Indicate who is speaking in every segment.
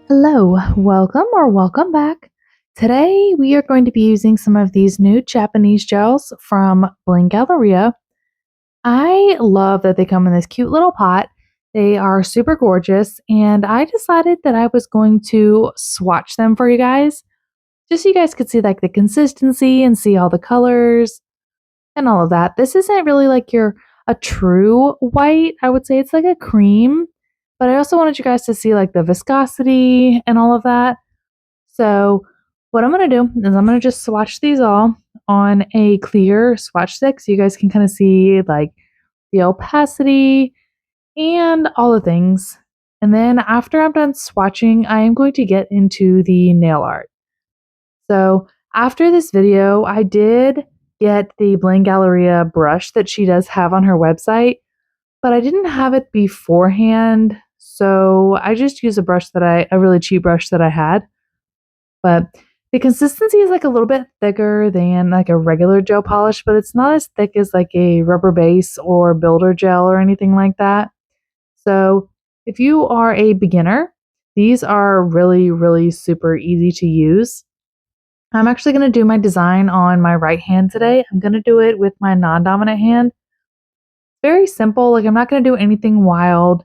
Speaker 1: Hello, welcome back. Today we are going to be using some of these new Japanese gels from Bling Galleria. I love that they come in this cute little pot. They are super gorgeous, and I decided that I was going to swatch them for you guys, just so you guys could see like the consistency and see all the colors and all of that. This isn't really like your a true white. I would say it's like a cream, but I also wanted you guys to see like the viscosity and all of that. So what I'm going to do is I'm going to just swatch these all on a clear swatch stick so you guys can kind of see like the opacity and all the things. And then after I'm done swatching, I am going to get into the nail art. So after this video, I did get the Bling Galleria brush that she does have on her website, but I didn't have it beforehand. So I just used a really cheap brush that I had. But the consistency is like a little bit thicker than like a regular gel polish, but it's not as thick as like a rubber base or builder gel or anything like that. So if you are a beginner, these are really, really super easy to use. I'm actually going to do my design on my right hand today. I'm going to do it with my non-dominant hand. Very simple. Like I'm not going to do anything wild.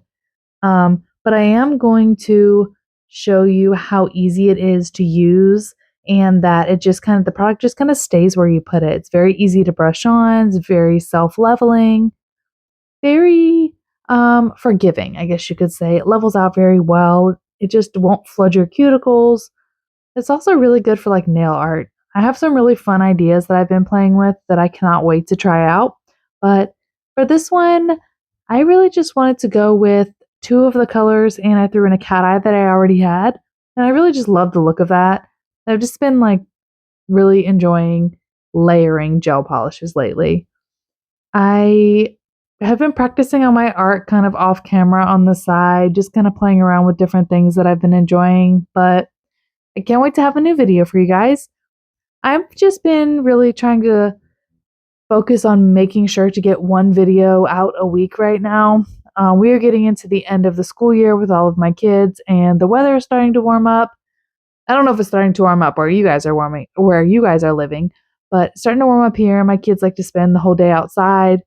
Speaker 1: But I am going to show you how easy it is to use and that the product just kind of stays where you put it. It's very easy to brush on, it's very self-leveling, very forgiving, I guess you could say. It levels out very well. It just won't flood your cuticles. It's also really good for like nail art. I have some really fun ideas that I've been playing with that I cannot wait to try out. But for this one, I really just wanted to go with two of the colors and I threw in a cat eye that I already had. And I really just love the look of that. I've just been like really enjoying layering gel polishes lately. I have been practicing on my art kind of off camera on the side, just kind of playing around with different things that I've been enjoying, but I can't wait to have a new video for you guys. I've just been really trying to focus on making sure to get one video out a week right now. We are getting into the end of the school year with all of my kids, and the weather is starting to warm up. I don't know if it's starting to warm up where you guys are living, but it's starting to warm up here. My kids like to spend the whole day outside,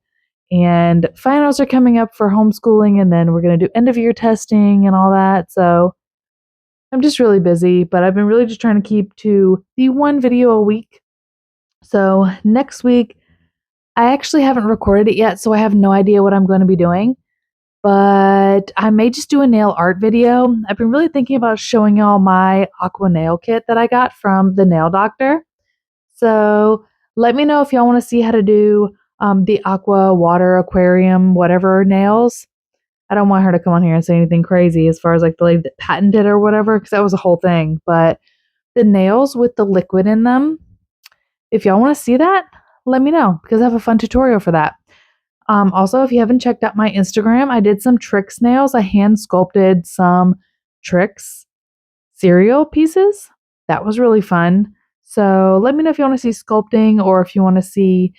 Speaker 1: and finals are coming up for homeschooling, and then we're going to do end of year testing and all that. So I'm just really busy, but I've been really just trying to keep to the one video a week. So next week, I actually haven't recorded it yet, so I have no idea what I'm going to be doing. But I may just do a nail art video. I've been really thinking about showing y'all my aqua nail kit that I got from the nail doctor. So let me know if y'all want to see how to do the aqua water aquarium whatever nails. I don't want her to come on here and say anything crazy as far as like the lady that patented or whatever, because that was a whole thing. But the nails with the liquid in them, if y'all want to see that, let me know because I have a fun tutorial for that. Also, if you haven't checked out my Instagram, I did some tricks nails. I hand sculpted some tricks cereal pieces. That was really fun. So let me know if you want to see sculpting or if you want to see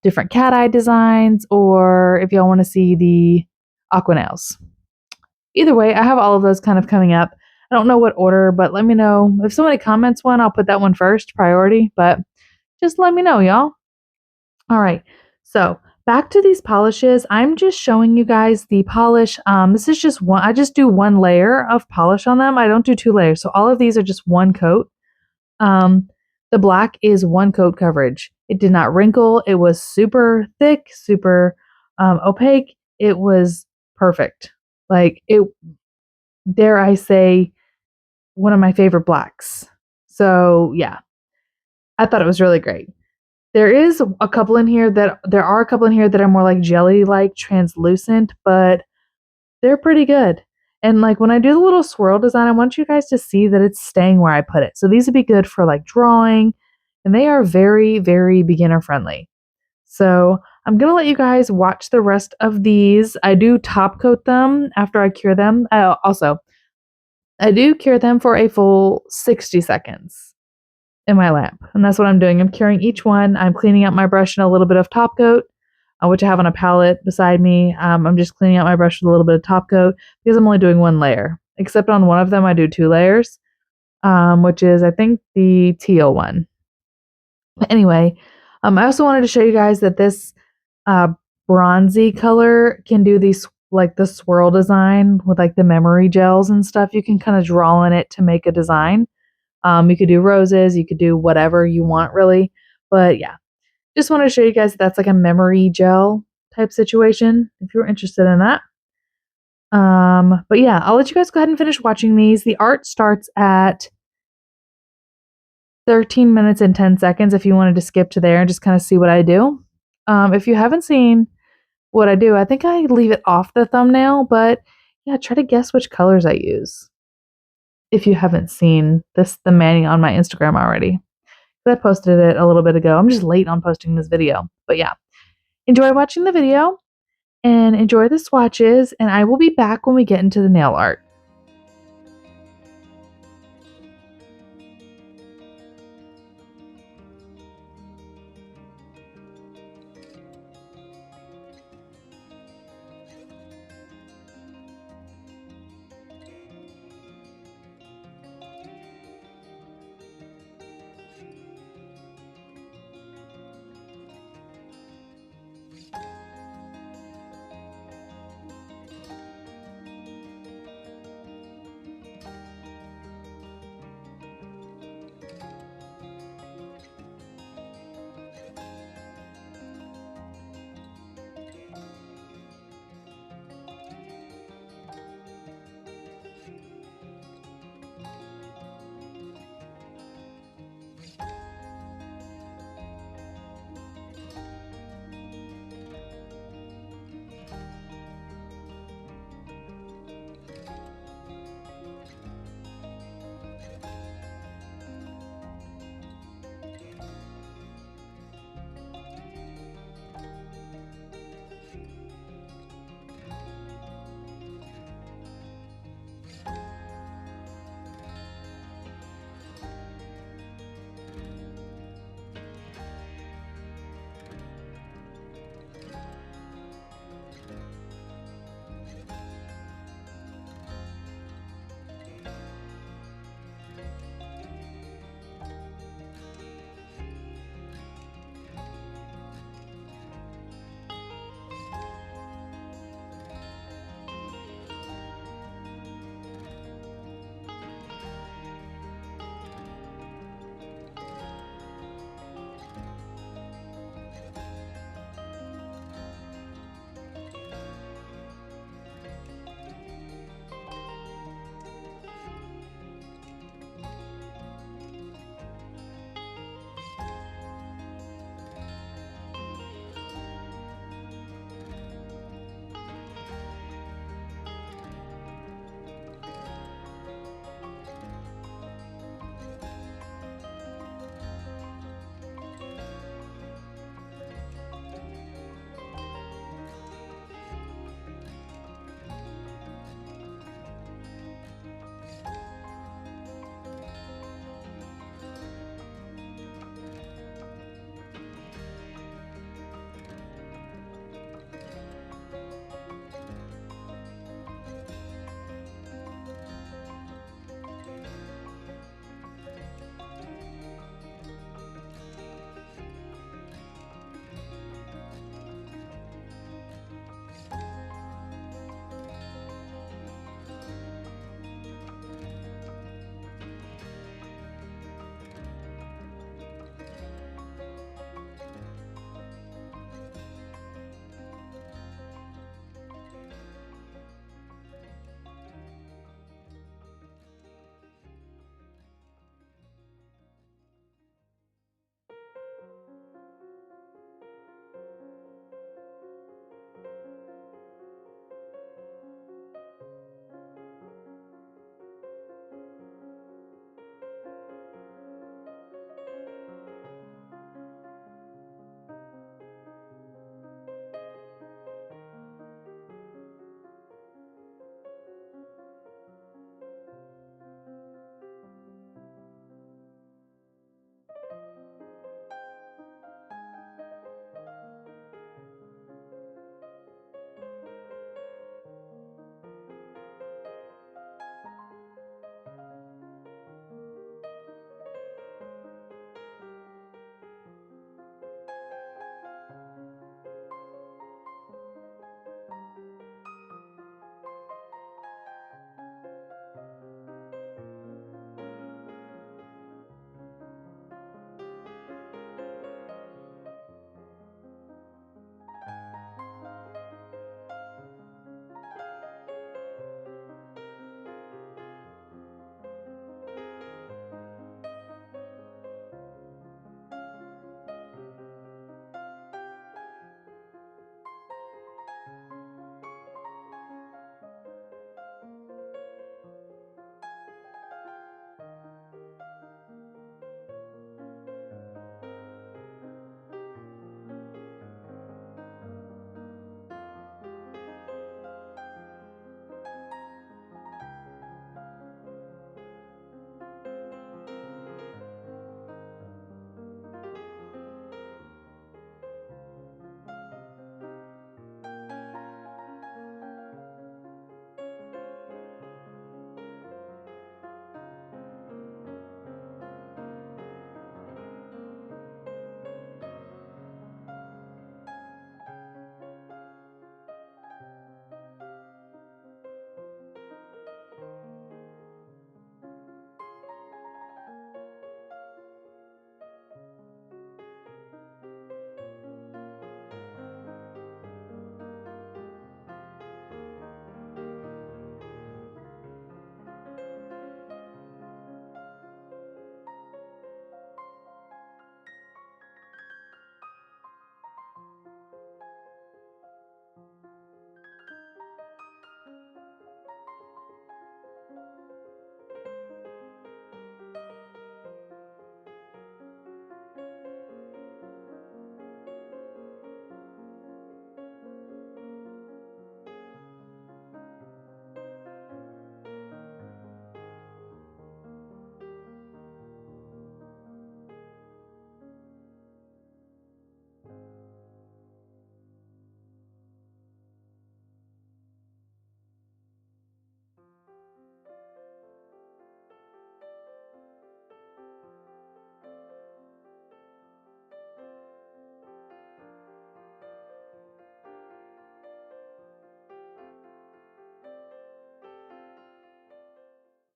Speaker 1: different cat eye designs or if y'all want to see the aqua nails. Either way, I have all of those kind of coming up. I don't know what order, but let me know. If somebody comments one, I'll put that one first, priority, but just let me know, y'all. All right. So back to these polishes. I'm just showing you guys the polish. This is just one. I just do one layer of polish on them. I don't do two layers. So all of these are just one coat. The black is one coat coverage. It did not wrinkle. It was super thick, super opaque. It was perfect. Like it, dare I say, one of my favorite blacks. So yeah, I thought it was really great. There are a couple in here that are more like jelly like translucent, but they're pretty good. And like when I do the little swirl design, I want you guys to see that it's staying where I put it. So these would be good for like drawing, and they are very, very beginner friendly. So I'm going to let you guys watch the rest of these. I do top coat them after I cure them. I do cure them for a full 60 seconds in my lamp. And that's what I'm doing. I'm curing each one. I'm cleaning out my brush in a little bit of top coat, which I have on a palette beside me. I'm just cleaning out my brush with a little bit of top coat because I'm only doing one layer. except on one of them I do 2 layers, which is I think the teal one. But anyway, I also wanted to show you guys that this uh, bronzy color can do these like the swirl design with like the memory gels and stuff. You can kind of draw in it to make a design. You could do roses, you could do whatever you want really. But yeah, just want to show you guys that's like a memory gel type situation if you're interested in that. But yeah, I'll let you guys go ahead and finish watching these. The art starts at 13 minutes and 10 seconds if you wanted to skip to there and just kind of see what I do. If you haven't seen what I do, I think I leave it off the thumbnail, but yeah, try to guess which colors I use. If you haven't seen the mani on my Instagram already. I posted it a little bit ago. I'm just late on posting this video. But yeah, enjoy watching the video and enjoy the swatches, and I will be back when we get into the nail art.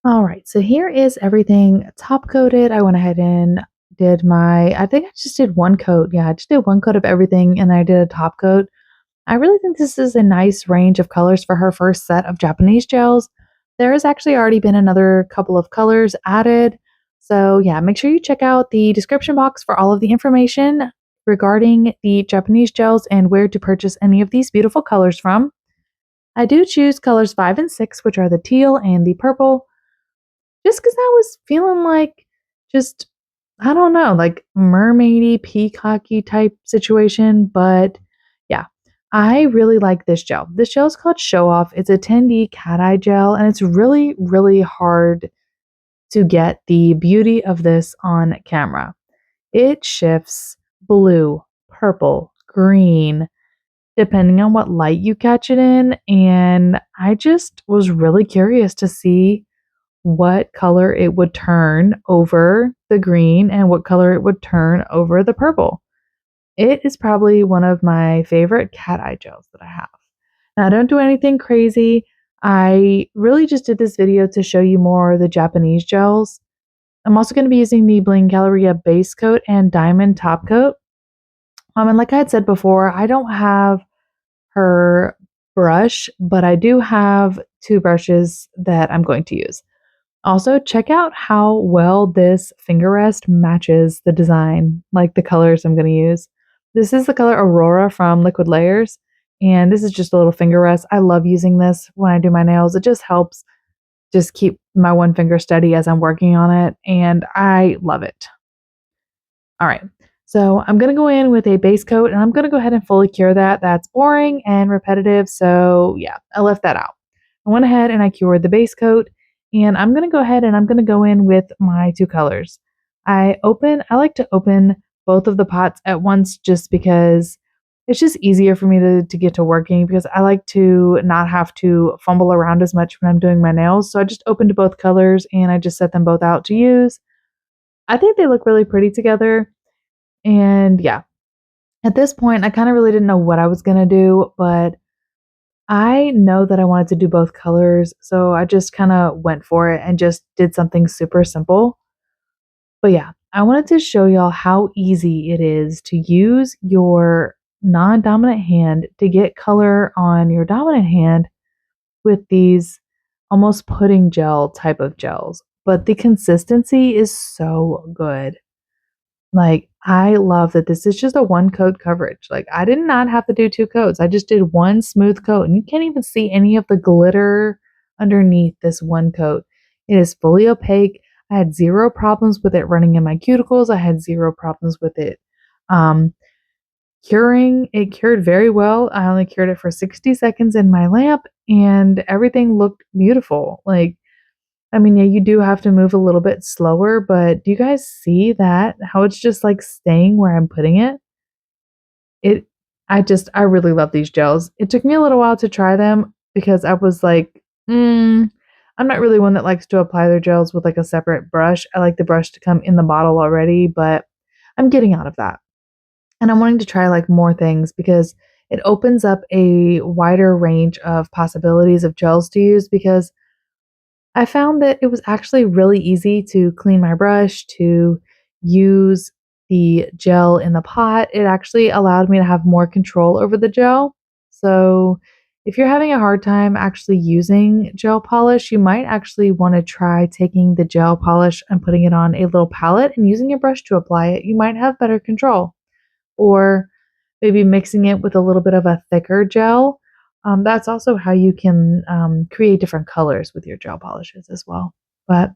Speaker 1: All right, so here is everything top coated. I went ahead and I think I just did one coat. Yeah, I just did one coat of everything and I did a top coat. I really think this is a nice range of colors for her first set of Japanese gels. There has actually already been another couple of colors added. So, yeah, make sure you check out the description box for all of the information regarding the Japanese gels and where to purchase any of these beautiful colors from. I do choose colors 5 and 6, which are the teal and the purple, just because I was feeling like just, I don't know, like mermaidy, peacocky type situation. But yeah, I really like this gel. This gel is called Show Off. It's a 10D cat eye gel, and it's really, really hard to get the beauty of this on camera. It shifts blue, purple, green, depending on what light you catch it in. And I just was really curious to see what color it would turn over the green and what color it would turn over the purple. It is probably one of my favorite cat eye gels that I have. Now, I don't do anything crazy. I really just did this video to show you more of the Japanese gels. I'm also going to be using the Bling Galleria base coat and diamond top coat. And like I had said before, I don't have her brush, but I do have two brushes that I'm going to use. Also, check out how well this finger rest matches the design, like the colors I'm going to use. This is the color Aurora from Liquid Layers, and this is just a little finger rest. I love using this when I do my nails. It just helps just keep my one finger steady as I'm working on it, and I love it. All right. So I'm going to go in with a base coat and I'm going to go ahead and fully cure that. That's boring and repetitive. So yeah, I left that out. I went ahead and I cured the base coat and I'm going to go ahead and I'm going to go in with my two colors. I like to open both of the pots at once just because it's just easier for me to get to working because I like to not have to fumble around as much when I'm doing my nails. So I just opened both colors and I just set them both out to use. I think they look really pretty together. And yeah, at this point, I kind of really didn't know what I was going to do, but I know that I wanted to do both colors. So I just kind of went for it and just did something super simple. But yeah, I wanted to show y'all how easy it is to use your non dominant hand to get color on your dominant hand with these almost pudding gel type of gels. But the consistency is so good. Like, I love that this is just a one coat coverage. Like, I did not have to do two coats. I just did one smooth coat, and you can't even see any of the glitter underneath this one coat. It is fully opaque. I had zero problems with it running in my cuticles. I had zero problems with it um, curing. It cured very well. I only cured it for 60 seconds in my lamp, and everything looked beautiful. Like, I mean, yeah, you do have to move a little bit slower, but do you guys see that? How it's just like staying where I'm putting it? It I really love these gels. It took me a little while to try them because I was like, I'm not really one that likes to apply their gels with like a separate brush. I like the brush to come in the bottle already, but I'm getting out of that. And I'm wanting to try like more things because it opens up a wider range of possibilities of gels to use because I found that it was actually really easy to clean my brush, to use the gel in the pot. It actually allowed me to have more control over the gel. So, if you're having a hard time actually using gel polish, you might actually want to try taking the gel polish and putting it on a little palette and using your brush to apply it. You might have better control. Or maybe mixing it with a little bit of a thicker gel. That's also how you can create different colors with your gel polishes as well. But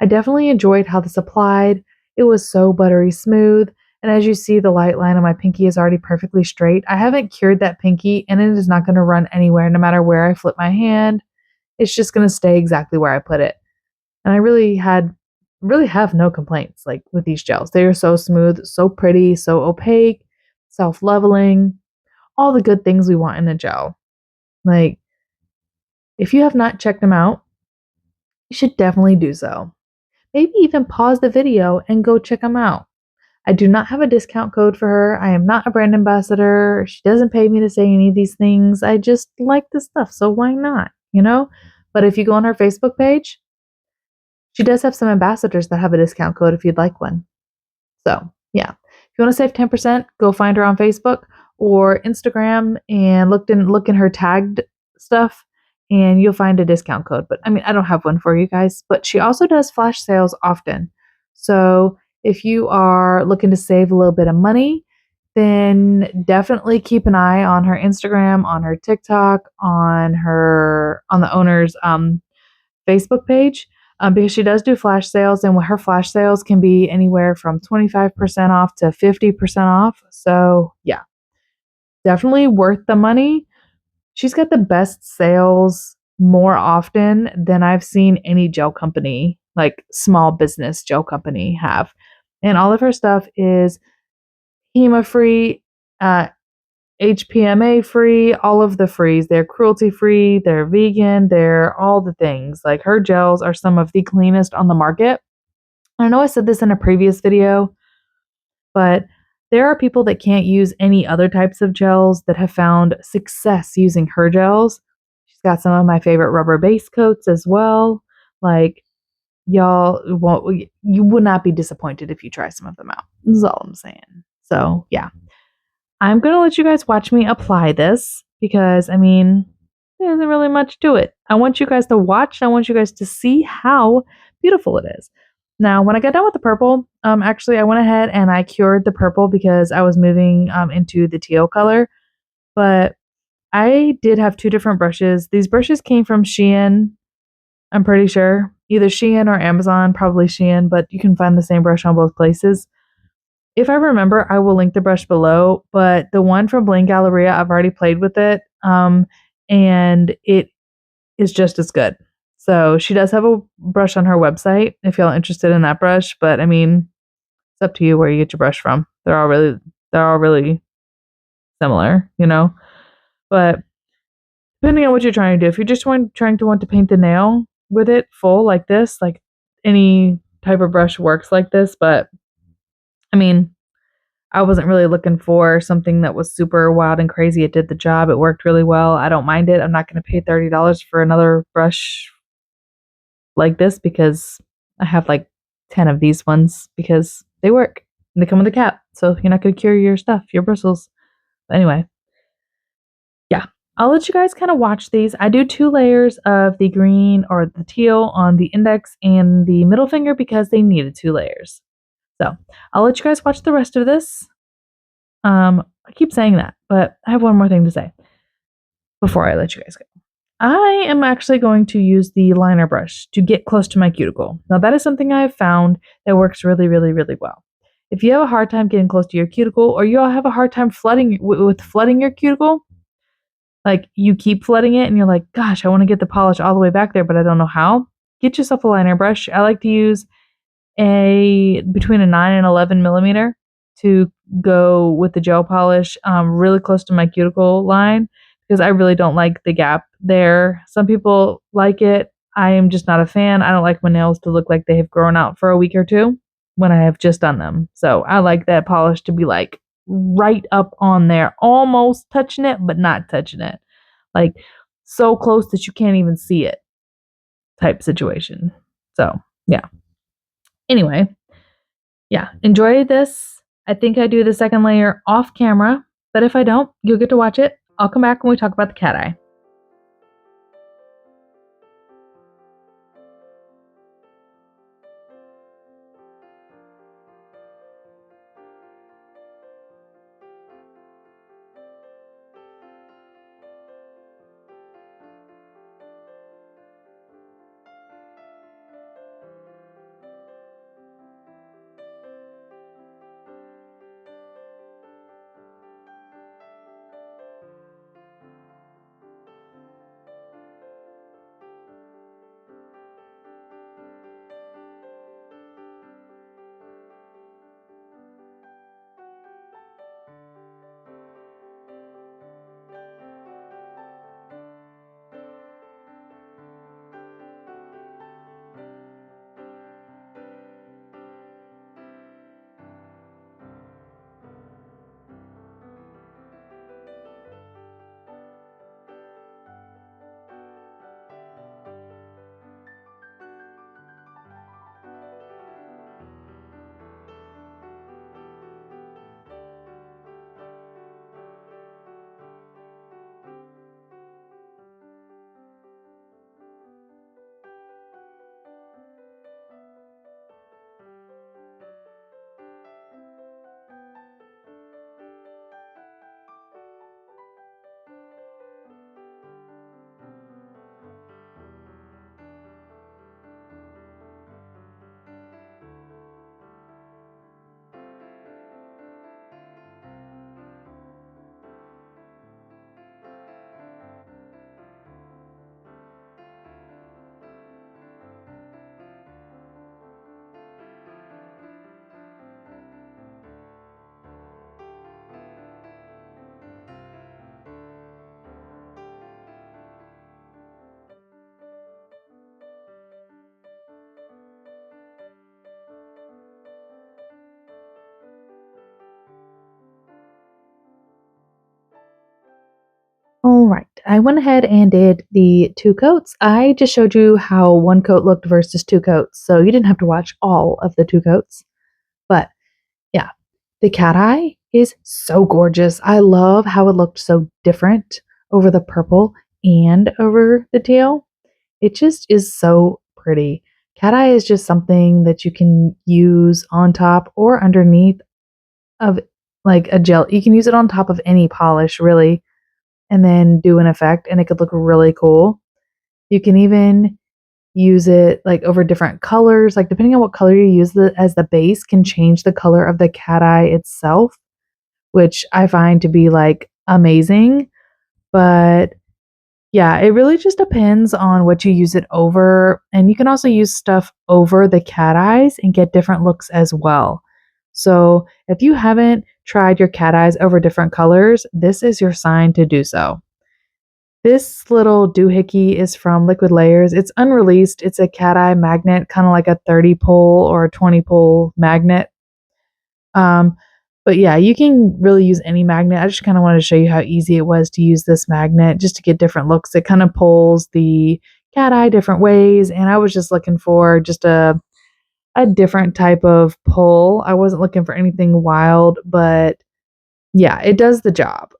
Speaker 1: I definitely enjoyed how this applied. It was so buttery smooth. And as you see, the light line on my pinky is already perfectly straight. I haven't cured that pinky and it is not going to run anywhere no matter where I flip my hand. It's just going to stay exactly where I put it. And I really have no complaints like with these gels. They are so smooth, so pretty, so opaque, self-leveling, all the good things we want in a gel. Like, if you have not checked them out, you should definitely do so. Maybe even pause the video and go check them out. I do not have a discount code for her. I am not a brand ambassador. She doesn't pay me to say any of these things. I just like the stuff, so why not, you know? But if you go on her Facebook page, She does have some ambassadors that have a discount code if you'd like one. So, yeah. If you want to save 10%, go find her on Facebook or Instagram and look in her tagged stuff and you'll find a discount code. But I mean, I don't have one for you guys, but she also does flash sales often. So, if you are looking to save a little bit of money, then definitely keep an eye on her Instagram, on her TikTok, on the owner's Facebook page, because she does do flash sales, and her flash sales can be anywhere from 25% off to 50% off. So, yeah, definitely worth the money. She's got the best sales more often than I've seen any gel company, like small business gel company, have. And all of her stuff is HEMA free, uh, HPMA free, all of the frees. They're cruelty free, they're vegan, they're all the things. Like her gels are some of the cleanest on the market. I know I said this in a previous video, but there are people that can't use any other types of gels that have found success using her gels. She's got some of my favorite rubber base coats as well. Like, you would not be disappointed if you try some of them out. This is all I'm saying. So, yeah. I'm going to let you guys watch me apply this because, I mean, there isn't really much to it. I want you guys to watch. I want you guys to see how beautiful it is. Now, when I got done with the purple, actually, I went ahead and I cured the purple because I was moving into the teal color. But I did have two different brushes. These brushes came from Shein, I'm pretty sure. Either Shein or Amazon, probably Shein, but you can find the same brush on both places. If I remember, I will link the brush below, but the one from Bling Galleria, I've already played with it, and it is just as good. So she does have a brush on her website if y'all are interested in that brush, but I mean, it's up to you where you get your brush from. They're all really similar, you know? But depending on what you're trying to do, if you're just trying to want to paint the nail with it full like this, like any type of brush works like this, but I mean, I wasn't really looking for something that was super wild and crazy. It did the job. It worked really well. I don't mind it. I'm not going to pay $30 for another brush like this because I have like 10 of these ones because they work. And they come with a cap. So you're not going to cure your stuff, your bristles. But anyway, yeah. I'll let you guys kind of watch these. I do 2 layers of the green or the teal on the index and the middle finger because they needed 2 layers. So I'll let you guys watch the rest of this. I keep saying that, but I have one more thing to say before I let you guys go. I am actually going to use the liner brush to get close to my cuticle. Now, that is something I have found that works really, really, really well. If you have a hard time getting close to your cuticle, or you all have a hard time with flooding your cuticle, like you keep flooding it and you're like, gosh, I want to get the polish all the way back there, but I don't know how, get yourself a liner brush. I like to use between a 9 and 11 millimeter to go with the gel polish really close to my cuticle line because I really don't like the gap there. Some people like it. I am just not a fan. I don't like my nails to look like they have grown out for a week or two when I have just done them. So I like that polish to be like right up on there, almost touching it, but not touching it. Like so close that you can't even see it type situation. So, yeah. Anyway, yeah, enjoy this. I think I do the second layer off camera, but if I don't, you'll get to watch it. I'll come back when we talk about the cat eye. All right, I went ahead and did the 2 coats. I just showed you how 1 coat looked versus 2 coats, so you didn't have to watch all of the 2 coats. But yeah, the cat eye is so gorgeous. I love how it looked so different over the purple and over the teal. It just is so pretty. Cat eye is just something that you can use on top or underneath of like a gel. You can use it on top of any polish, really, and then do an effect, and it could look really cool. You can even use it like over different colors, like depending on what color you use as the base can change the color of the cat eye itself, which I find to be like amazing. But yeah, it really just depends on what you use it over. And you can also use stuff over the cat eyes and get different looks as well. So if you haven't tried your cat eyes over different colors, this is your sign to do so. This little doohickey is from Liquid Layers. It's unreleased. It's a cat eye magnet, kind of like a 30 pull or a 20 pull magnet. Um, but yeah, you can really use any magnet. I just kind of wanted to show you how easy it was to use this magnet just to get different looks. It kind of pulls the cat eye different ways, and I was just looking for just a different type of pull. I wasn't looking for anything wild, but yeah, it does the job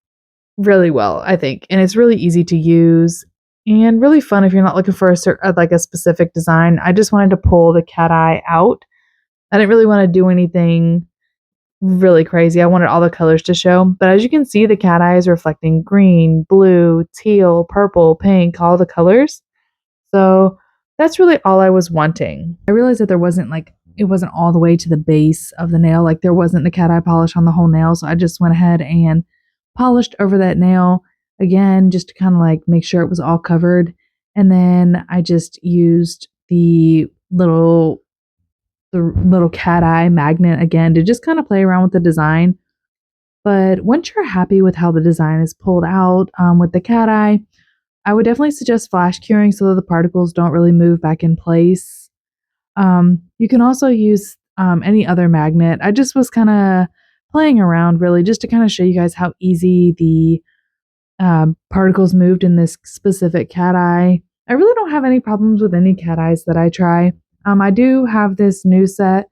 Speaker 1: really well, I think, and it's really easy to use and really fun if you're not looking for like a specific design. I just wanted to pull the cat eye out. I didn't really want to do anything really crazy. I wanted all the colors to show, but as you can see, the cat eye is reflecting green, blue, teal, purple, pink, all the colors. So that's really all I was wanting. I realized that it wasn't all the way to the base of the nail, like there wasn't the cat eye polish on the whole nail. So I just went ahead and polished over that nail again, just to kind of like make sure it was all covered. And then I just used the little cat eye magnet again to just kind of play around with the design. But once you're happy with how the design is pulled out with the cat eye, I would definitely suggest flash curing so that the particles don't really move back in place. You can also use any other magnet. I just was kind of playing around really just to kind of show you guys how easy the particles moved in this specific cat eye. I really don't have any problems with any cat eyes that I try. I do have this new set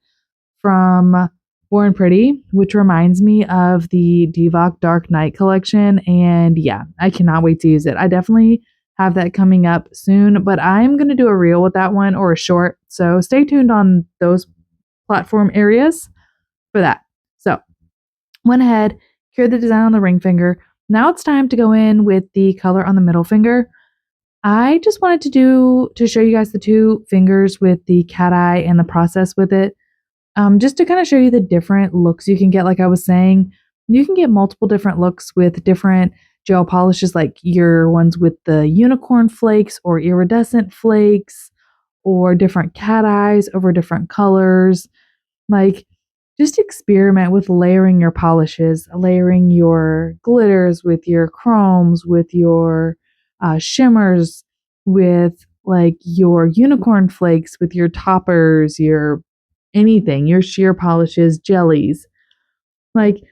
Speaker 1: from Born Pretty, which reminds me of the Divock Dark Knight collection. And yeah, I cannot wait to use it. I definitely have that coming up soon, but I'm going to do a reel with that one or a short. So stay tuned on those platform areas for that. So went ahead, cured the design on the ring finger. Now it's time to go in with the color on the middle finger. I just wanted to show you guys the 2 fingers with the cat eye and the process with it. Just to kind of show you the different looks you can get, like I was saying, you can get multiple different looks with different gel polishes, like your ones with the unicorn flakes or iridescent flakes, or different cat eyes over different colors. Like, just experiment with layering your polishes, layering your glitters with your chromes, with your shimmers, with like your unicorn flakes, with your toppers, your anything, your sheer polishes, jellies. Like,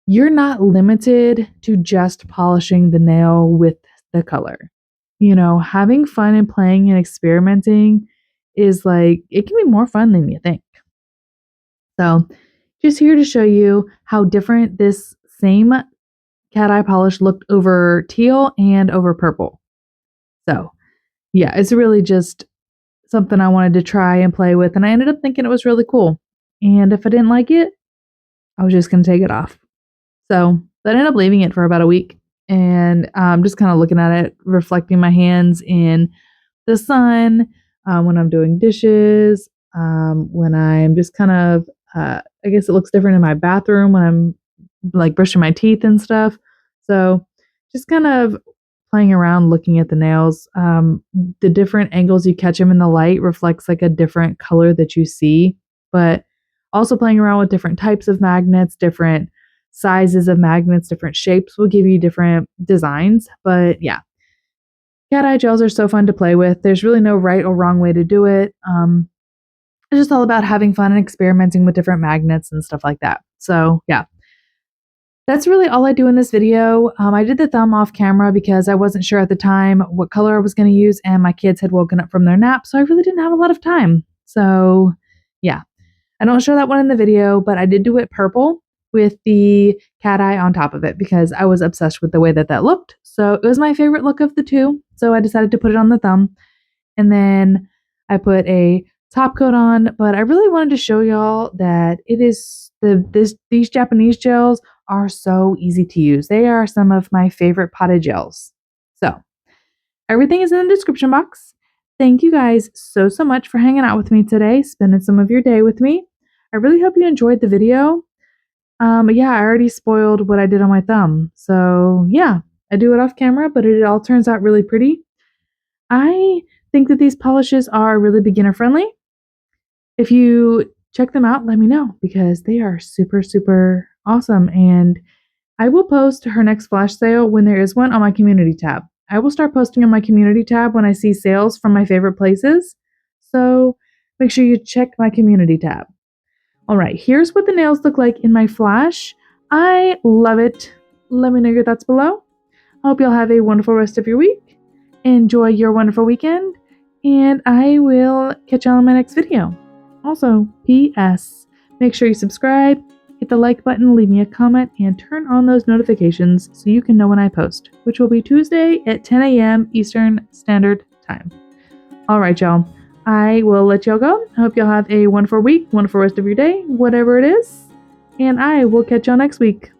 Speaker 1: you're not limited to just polishing the nail with the color. Having fun and playing and experimenting is like, it can be more fun than you think. So, just here to show you how different this same cat eye polish looked over teal and over purple. So, yeah, it's really just something I wanted to try and play with, and I ended up thinking it was really cool. And if I didn't like it, I was just going to take it off. So I ended up leaving it for about a week and just kind of looking at it, reflecting my hands in the sun when I'm doing dishes, when I'm just kind of, I guess it looks different in my bathroom when I'm like brushing my teeth and stuff. So just kind of playing around looking at the nails. The different angles you catch them in the light reflects like a different color that you see, but also playing around with different types of magnets, different sizes of magnets, different shapes will give you different designs. But yeah, cat eye gels are so fun to play with. There's really no right or wrong way to do it. It's just all about having fun and experimenting with different magnets and stuff like that. So yeah, That's really all I do in this video. I did the thumb off camera because I wasn't sure at the time what color I was going to use, and my kids had woken up from their nap, so I really didn't have a lot of time. So, yeah, I don't show that one in the video, but I did do it purple with the cat eye on top of it because I was obsessed with the way that that looked. So, it was my favorite look of the two, so I decided to put it on the thumb. And then I put a top coat on, but I really wanted to show y'all that it is these Japanese gels are so easy to use. They are some of my favorite potted gels. So, everything is in the description box. Thank you guys so much for hanging out with me today, spending some of your day with me. I really hope you enjoyed the video. Yeah, I already spoiled what I did on my thumb. So, yeah, I do it off camera, but it all turns out really pretty. I think that these polishes are really beginner friendly. If you check them out, let me know because they are super awesome. And I will post her next flash sale when there is one on my community tab. I will start posting on my community tab when I see sales from my favorite places. So make sure you check my community tab. All right, here's what the nails look like in my flash. I love it. Let me know your thoughts below. I hope you'll have a wonderful rest of your week. Enjoy your wonderful weekend, and I will catch y'all in my next video. Also, P.S. Make sure you subscribe, hit the like button, leave me a comment, and turn on those notifications so you can know when I post, which will be Tuesday at 10 a.m. Eastern Standard Time. All right, y'all. I will let y'all go. I hope y'all have a wonderful week, wonderful rest of your day, whatever it is, and I will catch y'all next week.